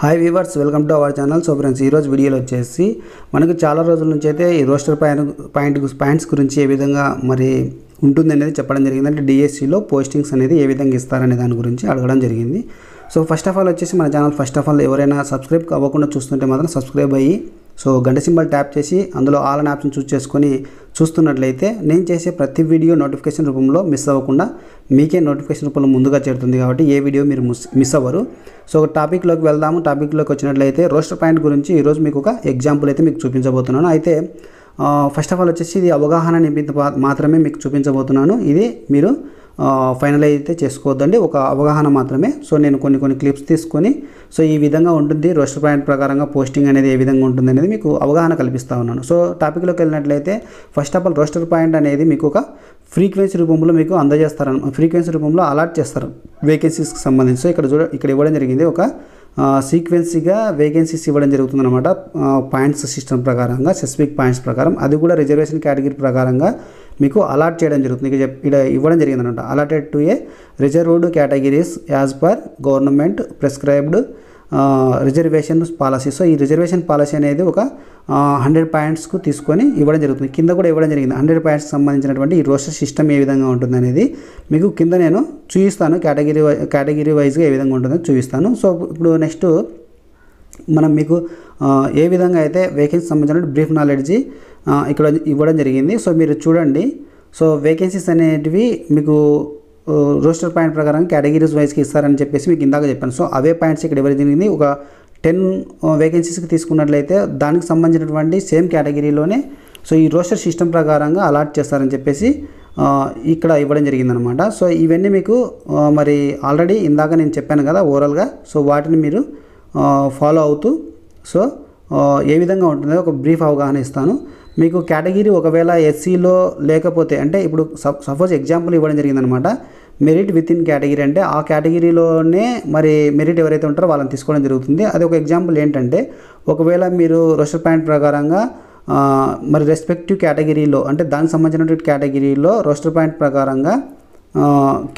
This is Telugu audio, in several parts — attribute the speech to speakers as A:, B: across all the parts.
A: Hi weavers, welcome to our channel. So friends, ఈరోజు వీడియోలో వచ్చేసి మనకు చాలా రోజుల నుంచి అయితే ఈ రోస్టర్ పాయింట్స్ గురించి ఏ విధంగా మరి ఉంటుంది అనేది చెప్పడం జరిగింది. అంటే డిఎస్సిలో పోస్టింగ్స్ అనేది ఏ విధంగా ఇస్తారనే దాని గురించి అడగడం జరిగింది. సో ఫస్ట్ ఆఫ్ ఆల్ వచ్చేసి మన ఛానల్ ఎవరైనా సబ్స్క్రైబ్ అవ్వకుండా చూస్తుంటే మాత్రం సబ్స్క్రైబ్ అయ్యి సో గంట సింబల్ ట్యాప్ చేసి అందులో ఆల్ అనే ఆప్షన్ చూస్ చేసుకొని చూస్తున్నట్లయితే నేను చేసే ప్రతి వీడియో నోటిఫికేషన్ రూపంలో మిస్ అవ్వకుండా మీకే నోటిఫికేషన్ రూపంలో ముందుగా చేరుతుంది. కాబట్టి ఏ వీడియో మీరు మిస్ అవ్వరు. సో టాపిక్లోకి వెళ్దాము. టాపిక్లోకి వచ్చినట్లయితే రోస్టర్ పాయింట్ గురించి ఈరోజు మీకు ఒక ఎగ్జాంపుల్ అయితే మీకు చూపించబోతున్నాను. అయితే ఫస్ట్ ఆఫ్ ఆల్ వచ్చేసి ఇది అవగాహన నిమిత్తం మాత్రమే మీకు చూపించబోతున్నాను. ఇది మీరు ఫైనలైజ్ అయితే చేసుకోవద్దండి, ఒక అవగాహన మాత్రమే. సో నేను కొన్ని క్లిప్స్ తీసుకొని సో ఈ విధంగా ఉంటుంది రోస్టర్ పాయింట్ ప్రకారంగా పోస్టింగ్ అనేది ఏ విధంగా ఉంటుంది అనేది మీకు అవగాహన కల్పిస్తూ ఉన్నాను. సో టాపిక్లోకి వెళ్ళినట్లయితే first of all roster point అనేది మీకు ఒక ఫ్రీక్వెన్సీ రూపంలో మీకు అందజేస్తారు, ఫ్రీక్వెన్సీ రూపంలో అలాట్ చేస్తారు వేకెన్సీస్కి సంబంధించి. సో ఇక్కడ ఇవ్వడం జరిగింది, ఒక సీక్వెన్సీగా వేకెన్సీస్ ఇవ్వడం జరుగుతుందన్నమాట. పాయింట్స్ సిస్టమ్ ప్రకారంగా, స్పెసిఫిక్ పాయింట్స్ ప్రకారం, అది కూడా రిజర్వేషన్ కేటగిరీ ప్రకారంగా మీకు అలాట్ చేయడం జరుగుతుంది. ఇక్కడ ఇవ్వడం జరిగిందనమాట. Allotted to A reserved categories as per government prescribed reservation policy. So ఈ రిజర్వేషన్ పాలసీ అనేది ఒక 100 పాయింట్స్కు తీసుకొని ఇవ్వడం జరుగుతుంది. కింద కూడా ఇవ్వడం జరిగింది 100 పాయింట్స్కి సంబంధించినటువంటి ఈ రోస్టర్ సిస్టమ్ ఏ విధంగా ఉంటుంది అనేది మీకు కింద నేను చూపిస్తాను. కేటగిరీ వైజ్గా ఏ విధంగా ఉంటుందో చూపిస్తాను. సో ఇప్పుడు నెక్స్ట్ మనం మీకు ఏ విధంగా అయితే వేకెన్సీ సంబంధించిన బ్రీఫ్ నాలెడ్జీ ఇక్కడ ఇవ్వడం జరిగింది. సో మీరు చూడండి. సో వేకెన్సీస్ అనేటివి మీకు రోస్టర్ పాయింట్ ప్రకారం కేటగిరీస్ వైజ్కి ఇస్తారని చెప్పేసి మీకు ఇందాక చెప్పాను. సో అవే పాయింట్స్ ఇక్కడ ఇవ్వడం జరిగింది. ఒక 10 వేకెన్సీస్కి తీసుకున్నట్లయితే దానికి సంబంధించినటువంటి సేమ్ కేటగిరీలోనే సో ఈ రోస్టర్ సిస్టమ్ ప్రకారంగా అలాట్ చేస్తారని చెప్పేసి ఇక్కడ ఇవ్వడం జరిగిందనమాట. సో ఇవన్నీ మీకు మరి ఆల్రెడీ ఇందాక నేను చెప్పాను కదా ఓవరాల్గా. సో వాటిని మీరు ఫాలో అవుతూ సో ఏ విధంగా ఉంటుందో ఒక బ్రీఫ్ అవగాహన ఇస్తాను మీకు. కేటగిరీ ఒకవేళ ఎస్సీలో లేకపోతే, అంటే ఇప్పుడు సపోజ్ ఎగ్జాంపుల్ ఇవ్వడం జరిగిందనమాట. మెరిట్ విత్ ఇన్ కేటగిరీ అంటే ఆ కేటగిరీలోనే మరి మెరిట్ ఎవరైతే ఉంటారో వాళ్ళని తీసుకోవడం జరుగుతుంది. అది ఒక ఎగ్జాంపుల్ ఏంటంటే, ఒకవేళ మీరు రోస్టర్ పాయింట్ ప్రకారంగా మరి రెస్పెక్టివ్ కేటగిరీలో, అంటే దానికి సంబంధించినటువంటి కేటగిరీలో రోస్టర్ పాయింట్ ప్రకారంగా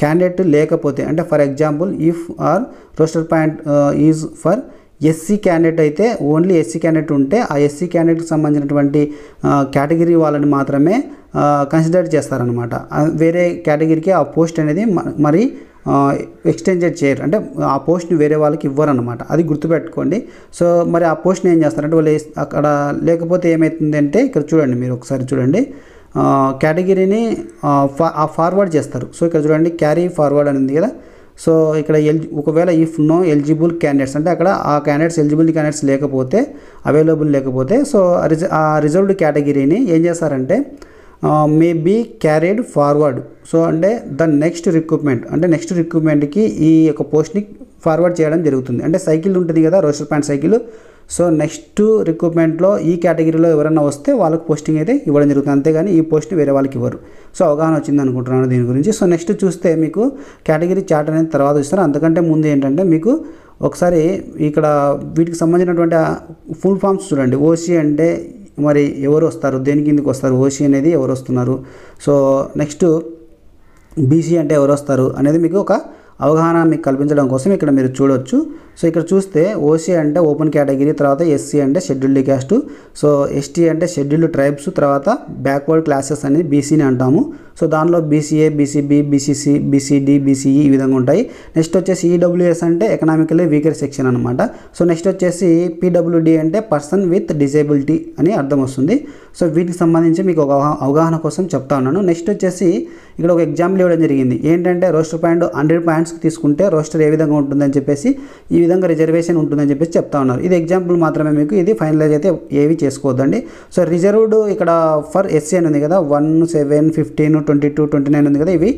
A: క్యాండిడేట్ లేకపోతే, అంటే for example if our roster point is for SC candidate అయితే, ఓన్లీ ఎస్సీ క్యాండిడేట్ ఉంటే ఆ ఎస్సీ క్యాండిడేట్కి సంబంధించినటువంటి కేటగిరీ వాళ్ళని మాత్రమే కన్సిడర్ చేస్తారనమాట. వేరే కేటగిరీకి ఆ పోస్ట్ అనేది మరి ఎక్స్టెండెడ్ చేయరు, అంటే ఆ పోస్ట్ని వేరే వాళ్ళకి ఇవ్వరనమాట. అది గుర్తుపెట్టుకోండి. సో మరి ఆ పోస్ట్ని ఏం చేస్తారంటే వాళ్ళు అక్కడ లేకపోతే ఏమవుతుంది అంటే, ఇక్కడ చూడండి, మీరు ఒకసారి చూడండి, కేటగిరీని ఫార్వర్డ్ చేస్తారు. సో ఇక్కడ చూడండి, క్యారీ ఫార్వర్డ్ అని ఉంది కదా. సో ఇక్కడ ఒకవేళ ఇఫ్ నో ఎలిజిబుల్ క్యాండిడేట్స్ అంటే అక్కడ ఆ క్యాండిడేట్స్ ఎలిజిబుల్ క్యాండిడేట్స్ లేకపోతే, అవైలబుల్ లేకపోతే, సో ఆ రిజర్వ్డ్ కేటగిరీని ఏం చేస్తారంటే may be carried forward. So అంటే నెక్స్ట్ రిక్రూట్మెంట్కి ఈ యొక్క పోస్ట్ని ఫార్వర్డ్ చేయడం జరుగుతుంది. అంటే సైకిల్ ఉంటుంది కదా, roster point cycle. So next రిక్రూట్మెంట్లో ఈ కేటగిరీలో ఎవరైనా వస్తే వాళ్ళకి పోస్టింగ్ అయితే ఇవ్వడం జరుగుతుంది, అంతేగాని ఈ పోస్ట్ని వేరే వాళ్ళకి ఇవ్వరు. సో అవగాహన వచ్చింది అనుకుంటున్నాను దీని గురించి. సో నెక్స్ట్ చూస్తే మీకు కేటగిరీ చార్ట్ అనేది తర్వాత ఇస్తారు. అంతకంటే ముందు ఏంటంటే మీకు ఒకసారి ఇక్కడ వీటికి సంబంధించినటువంటి ఫుల్ ఫామ్స్ చూడండి. ఓసీ అంటే మరి ఎవరు వస్తారు, దేని కిందకి వస్తారు, ఓసీ అనేది ఎవరు వస్తున్నారు. సో నెక్స్ట్ బీసీ అంటే ఎవరు వస్తారు అనేది మీకు ఒక అవగాహన మీకు కల్పించడం కోసం ఇక్కడ మీరు చూడవచ్చు. సో ఇక్కడ చూస్తే ఓసీ అంటే ఓపెన్ కేటగిరీ, తర్వాత ఎస్సీ అంటే షెడ్యూల్డ్ క్యాస్ట్, సో ఎస్టీ అంటే షెడ్యూల్డ్ ట్రైబ్స్, తర్వాత బ్యాక్వర్డ్ క్లాసెస్ అని బీసీని అంటాము. సో దానిలో BCA, BCB, BCC, BCD, BCE ఈ విధంగా ఉంటాయి. నెక్స్ట్ వచ్చేసి ఈడబ్ల్యూఎస్ అంటే ఎకనామికల్లీ వీకర్ సెక్షన్ అనమాట. సో నెక్స్ట్ వచ్చేసి పీడబ్ల్యూడీ అంటే పర్సన్ విత్ డిజేబిలిటీ అని అర్థం వస్తుంది. సో వీటికి సంబంధించి మీకు ఒక అవగాహన కోసం చెప్తా ఉన్నాను. నెక్స్ట్ వచ్చేసి ఇక్కడ ఒక ఎగ్జాంపుల్ ఇవ్వడం జరిగింది. ఏంటంటే రోస్టర్ పాయింట్ 100 పాయింట్స్కి తీసుకుంటే రోస్టర్ ఏ విధంగా ఉంటుందని చెప్పేసి, ఈ విధంగా రిజర్వేషన్ ఉంటుందని చెప్పేసి చెప్తా ఉన్నారు. ఇది ఎగ్జాంపుల్ మాత్రమే, మీకు ఇది ఫైనలైజ్ అయితే ఏవి చేసుకోవద్దండి. సో రిజర్వ్డ్ ఇక్కడ ఫర్ ఎస్సీ అని ఉంది కదా, 1, 7, 15, 22, 29 ఉంది కదా, ఇవి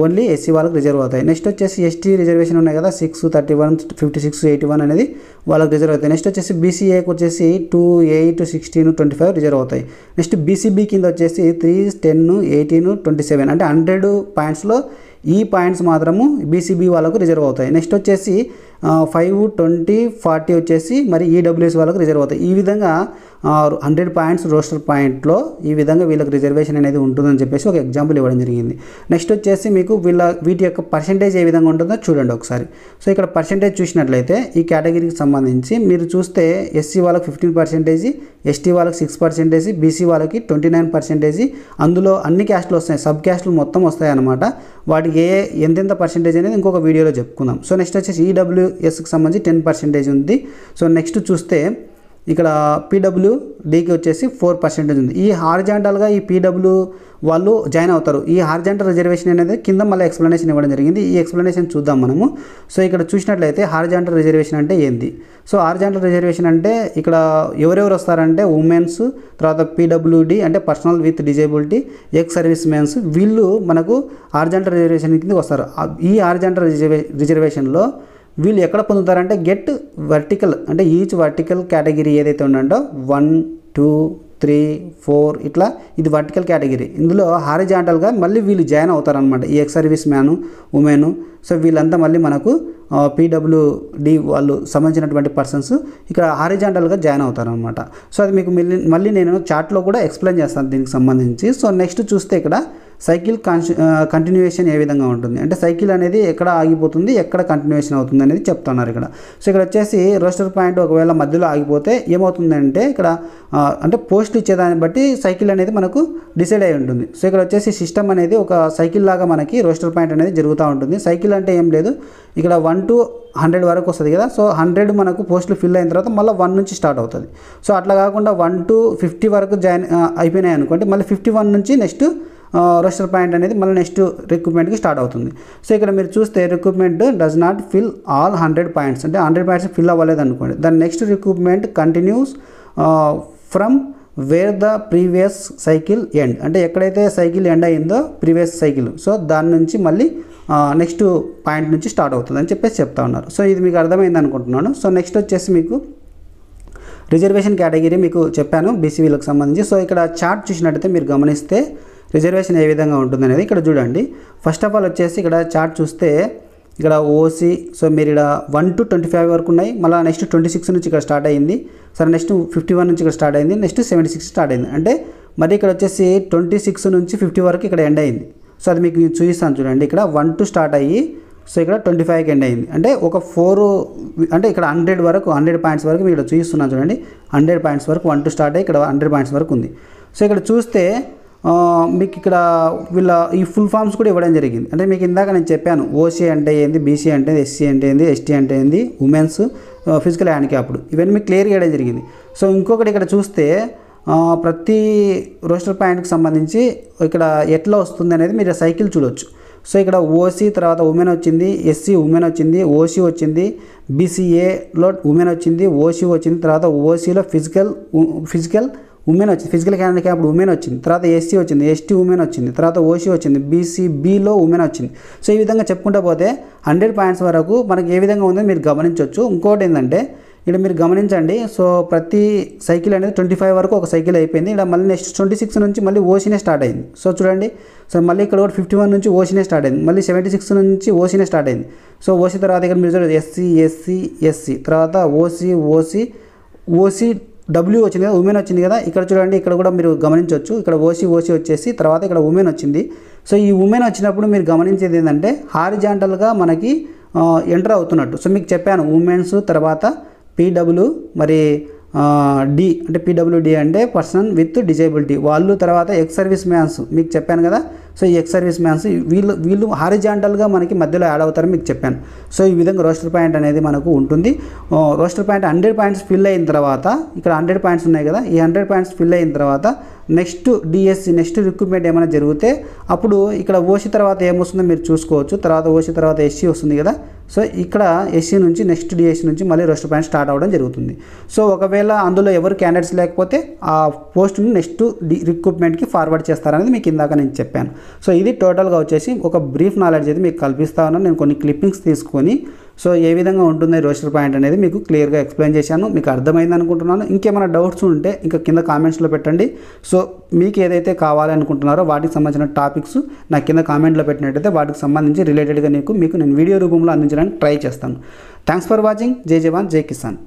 A: ఓన్లీ ఎస్సీ వాళ్ళకి రిజర్వ్ అవుతాయి. నెక్స్ట్ వచ్చేసి ఎస్టీ రిజర్వేషన్ ఉన్నాయి కదా, 6, 31, 56, 81 అనేది వాళ్ళకి రిజర్వ్ అవుతాయి. నెక్స్ట్ వచ్చేసి బీసీఏకి వచ్చేసి 2, 8, 16, 25 రిజర్వ్ అవుతాయి. నెక్స్ట్ బీసీబీ కింద వచ్చేసి 3, 10, 18, 27 అంటే 100 పాయింట్స్లో ఈ పాయింట్స్ మాత్రము బీసీబీ వాళ్ళకు రిజర్వ్ అవుతాయి. నెక్స్ట్ వచ్చేసి 5, 20, 40 వచ్చేసి మరి ఈడబ్ల్యూఎస్ వాళ్ళకి రిజర్వ్ అవుతాయి. ఈ విధంగా 100 పాయింట్స్ రోస్టర్ పాయింట్లో ఈ విధంగా వీళ్ళకి రిజర్వేషన్ అనేది ఉంటుందని చెప్పేసి ఒక ఎగ్జాంపుల్ ఇవ్వడం జరిగింది. నెక్స్ట్ వచ్చేసి మీకు వీటి యొక్క పర్సెంటేజ్ ఏ విధంగా ఉంటుందో చూడండి ఒకసారి. సో ఇక్కడ పర్సెంటేజ్ చూసినట్లయితే ఈ కేటగిరీకి సంబంధించి మీరు చూస్తే ఎస్సీ వాళ్ళకి 15%, ఎస్టీ వాళ్ళకి 6%, బీసీ వాళ్ళకి 29%. అందులో అన్ని క్యాస్ట్లు వస్తాయి, సబ్ క్యాస్ట్లు మొత్తం వస్తాయి అన్నమాట. వాటికి ఎంతెంత పర్సెంటేజ్ అనేది ఇంకొక వీడియోలో చెప్పుకుందాం. సో నెక్స్ట్ వచ్చేసి ఈడబ్ల్యూఎస్కి సంబంధించి 10% ఉంది. సో నెక్స్ట్ చూస్తే ఇక్కడ పీడబ్ల్యూడీకి వచ్చేసి 4% ఉంది. ఈ హారిజాంటల్గా ఈ పీడబ్ల్యూ వాళ్ళు జాయిన్ అవుతారు. ఈ హారిజాంటల్ రిజర్వేషన్ అనేది కింద మళ్ళీ ఎక్స్ప్లెనేషన్ ఇవ్వడం జరిగింది. ఈ ఎక్స్ప్లెనేషన్ చూద్దాం మనము. సో ఇక్కడ చూసినట్లయితే హారిజాంటల్ రిజర్వేషన్ అంటే ఏంది? సో హారిజాంటల్ రిజర్వేషన్ అంటే ఇక్కడ ఎవరెవరు వస్తారంటే ఉమెన్స్, తర్వాత పీడబ్ల్యూడీ అంటే personal with disability, ex service men's, వీళ్ళు మనకు హారిజాంటల్ రిజర్వేషన్ కిందకి వస్తారు. ఈ హారిజాంటల్ రిజర్వేషన్లో వీళ్ళు ఎక్కడ పొందుతారంటే గెట్ వర్టికల్ అంటే ఈచ్ వర్టికల్ కేటగిరీ ఏదైతే ఉందంటో 1, 2, 3, 4 ఇట్లా ఇది వర్టికల్ కేటగిరీ. ఇందులో హారిజాంటల్గా మళ్ళీ వీళ్ళు జాయిన్ అవుతారనమాట. ఈ ex service man, women. So వీళ్ళంతా మళ్ళీ మనకు పీడబ్ల్యూడి వాళ్ళు సంబంధించినటువంటి పర్సన్స్ ఇక్కడ హారిజాంటల్గా జాయిన్ అవుతారనమాట. సో అది మీకు మళ్ళీ నేను చార్ట్లో కూడా ఎక్స్ప్లెయిన్ చేస్తాను దీనికి సంబంధించి. సో నెక్స్ట్ చూస్తే ఇక్కడ సైకిల్ కంటిన్యూయేషన్ ఏ విధంగా ఉంటుంది అంటే సైకిల్ అనేది ఎక్కడ ఆగిపోతుంది, ఎక్కడ కంటిన్యూయేషన్ అవుతుంది అనేది చెప్తున్నారు ఇక్కడ. సో ఇక్కడ వచ్చేసి రోస్టర్ పాయింట్ ఒకవేళ మధ్యలో ఆగిపోతే ఏమవుతుందంటే ఇక్కడ అంటే పోస్టులు ఇచ్చేదాన్ని బట్టి సైకిల్ అనేది మనకు డిసైడ్ అయి ఉంటుంది. సో ఇక్కడ వచ్చేసి సిస్టమ్ అనేది ఒక సైకిల్ లాగా మనకి రోస్టర్ పాయింట్ అనేది జరుగుతూ ఉంటుంది. సైకిల్ అంటే ఏం లేదు, ఇక్కడ 1 to 100 వరకు వస్తుంది కదా. సో 100 మనకు పోస్టులు ఫిల్ అయిన తర్వాత మళ్ళీ 1 నుంచి స్టార్ట్ అవుతుంది. సో అట్లా కాకుండా 1 to 50 వరకు అయిపోయినాయి అనుకోండి, మళ్ళీ 51 నుంచి నెక్స్ట్ రోస్టర్ పాయింట్ అనేది మళ్ళీ నెక్స్ట్ రిక్రూట్మెంట్కి స్టార్ట్ అవుతుంది. సో ఇక్కడ మీరు చూస్తే recruitment does not fill all 100 points అంటే 100 పాయింట్స్ ఫిల్ అవ్వలేదు అనుకోండి. దాని next recruitment continuous from where the previous cycle end అంటే ఎక్కడైతే సైకిల్ ఎండ్ అయిందో ప్రీవియస్ సైకిల్, సో దాని నుంచి మళ్ళీ నెక్స్ట్ పాయింట్ నుంచి స్టార్ట్ అవుతుంది అని చెప్పేసి చెప్తా ఉన్నారు. సో ఇది మీకు అర్థమైంది అనుకుంటున్నాను. సో నెక్స్ట్ వచ్చేసి మీకు రిజర్వేషన్ కేటగిరీ మీకు చెప్పాను బీసీవీలకు సంబంధించి. సో ఇక్కడ చార్ట్ చూసినట్టయితే మీరు గమనిస్తే రిజర్వేషన్ ఏ విధంగా ఉంటుంది అనేది ఇక్కడ చూడండి. ఫస్ట్ ఆఫ్ ఆల్ వచ్చేసి ఇక్కడ చార్ట్ చూస్తే ఇక్కడ ఓసీ, సో మీరు ఇక్కడ 1 to 25 వరకు ఉన్నాయి. మళ్ళీ నెక్స్ట్ 26 నుంచి ఇక్కడ స్టార్ట్ అయింది. సరే నెక్స్ట్ 51 నుంచి ఇక్కడ స్టార్ట్ అయింది. నెక్స్ట్ 76 స్టార్ట్ అయింది. అంటే మరి ఇక్కడ వచ్చేసి 26 నుంచి 50 వరకు ఇక్కడ ఎండ్ అయింది. సో అది మీకు చూపిస్తాను చూడండి. ఇక్కడ 1 to స్టార్ట్ అయ్యి సో ఇక్కడ 25కి ఎండ్ అయింది. అంటే ఒక 4 అంటే ఇక్కడ 100 వరకు 100 పాయింట్స్ వరకు మీకు ఇక్కడ చూపిస్తున్నాను చూడండి. 100 పాయింట్స్ వరకు 1 to స్టార్ట్ అయ్యి ఇక్కడ 100 పాయింట్స్ వరకు ఉంది. సో ఇక్కడ చూస్తే మీకు ఇక్కడ వీళ్ళ ఈ ఫుల్ ఫామ్స్ కూడా ఇవ్వడం జరిగింది. అంటే మీకు ఇందాక నేను చెప్పాను ఓసీ అంటే ఏంది, బీసీ అంటే ఏంది, ఎస్సీ అంటే ఏంది, ఎస్టీ అంటే ఏంది, ఉమెన్స్, ఫిజికల్ హ్యాండిక్యాప్డ్, ఇవన్నీ మీకు క్లియర్ చేయడం జరిగింది. సో ఇంకొకటి ఇక్కడ చూస్తే ప్రతి రోస్టర్ పాయింట్కి సంబంధించి ఇక్కడ ఎట్లా వస్తుంది అనేది మీరు సైకిల్ చూడవచ్చు. సో ఇక్కడ ఓసీ తర్వాత ఉమెన్ వచ్చింది, ఎస్సీ ఉమెన్ వచ్చింది, ఓసీ వచ్చింది, బీసీఏలో ఉమెన్ వచ్చింది, ఓసీ వచ్చింది, తర్వాత ఓసీలో ఫిజికల్ ఉమెన్ వచ్చింది, ఫిజికల్ హ్యాండిక్యాప్డ్ ఉమెన్ వచ్చింది, తర్వాత ఎస్సీ వచ్చింది, ఎస్టీ ఉమెన్ వచ్చింది, తర్వాత ఓసీ వచ్చింది, బీసీబీలో ఉమెన్ వచ్చింది. సో ఈ విధంగా చెప్పుకుంటూ పోతే 100 పాయింట్స్ వరకు మనకి ఏ విధంగా ఉందో మీరు గమనించవచ్చు. ఇంకోటి ఏంటంటే ఇక్కడ మీరు గమనించండి. సో ప్రతి సైకిల్ అనేది 25 వరకు ఒక సైకిల్ అయిపోయింది. ఇక్కడ మళ్ళీ నెక్స్ట్ 26 నుంచి మళ్ళీ ఓసీనే స్టార్ట్ అయింది. సో చూడండి, సో మళ్ళీ ఇక్కడ కూడా 51 నుంచి ఓసీనే స్టార్ట్ అయింది. మళ్ళీ 76 నుంచి ఓసీనే స్టార్ట్ అయింది. సో ఓసీ తర్వాత ఇక్కడ మీరు చూడండి ఎస్సీ తర్వాత ఓసీ డబ్ల్యూ వచ్చింది కదా, ఉమెన్ వచ్చింది కదా. ఇక్కడ చూడండి, ఇక్కడ కూడా మీరు గమనించవచ్చు. ఇక్కడ ఓసీ వచ్చేసి తర్వాత ఇక్కడ ఉమెన్ వచ్చింది. సో ఈ ఉమెన్ వచ్చినప్పుడు మీరు గమనించేది ఏంటంటే హారిజాంటల్గా మనకి ఎంటర్ అవుతున్నట్టు. సో మీకు చెప్పాను ఉమెన్స్ తర్వాత పీడబ్ల్యూ మరి డి అంటే పీడబ్ల్యూడి అంటే పర్సన్ విత్ డిజేబిలిటీ వాళ్ళు, తర్వాత ఎక్స్ సర్వీస్ మ్యాన్స్ మీకు చెప్పాను కదా. సో ఈ ఎక్స్ సర్వీస్ మ్యాన్స్ వీళ్ళు హారిజాంటల్గా మనకి మధ్యలో యాడ్ అవుతారని మీకు చెప్పాను. సో ఈ విధంగా రోస్టర్ పాయింట్ అనేది మనకు ఉంటుంది. రోస్టర్ పాయింట్ 100 పాయింట్స్ ఫిల్ అయిన తర్వాత ఇక్కడ 100 పాయింట్స్ ఉన్నాయి కదా, ఈ 100 పాయింట్స్ ఫిల్ అయిన తర్వాత నెక్స్ట్ డిఎస్సి నెక్స్ట్ రిక్రూట్మెంట్ ఏమైనా జరిగితే అప్పుడు ఇక్కడ ఓసీ తర్వాత ఏమొస్తుందో మీరు చూసుకోవచ్చు. తర్వాత ఓసీ తర్వాత ఎస్సీ వస్తుంది కదా. సో ఇక్కడ ఎస్సీ నుంచి నెక్స్ట్ డిఎస్సి నుంచి మళ్ళీ రోస్టర్ పాయింట్ స్టార్ట్ అవ్వడం జరుగుతుంది. సో ఒకవేళ అందులో ఎవరు క్యాండిడేట్స్ లేకపోతే ఆ పోస్ట్ని నెక్స్ట్ రిక్రూట్మెంట్కి ఫార్వర్డ్ చేస్తారనేది మీకు ఇందాక నేను చెప్పాను. సో ఇది టోటల్గా వచ్చేసి ఒక బ్రీఫ్ నాలెడ్జ్ అయితే మీకు కల్పిస్తా ఉన్నాను. నేను కొన్ని క్లిప్పింగ్స్ తీసుకొని సో ఏ విధంగా ఉంటుంది రోస్టర్ పాయింట్ అనేది మీకు క్లియర్గా ఎక్స్ప్లెయిన్ చేశాను. మీకు అర్థమైంది అనుకుంటున్నాను. ఇంకేమైనా డౌట్స్ ఉంటే ఇంకా కింద కామెంట్స్లో పెట్టండి. సో మీకు ఏదైతే కావాలి అనుకుంటున్నారో వాటికి సంబంధించిన టాపిక్స్ నా కింద కామెంట్లో పెట్టినట్టయితే వాటికి సంబంధించి రిలేటెడ్గా మీకు నేను వీడియో రూపంలో అందించడానికి ట్రై చేస్తాను. Thanks for watching. జై జవాన్, జై కిసాన్.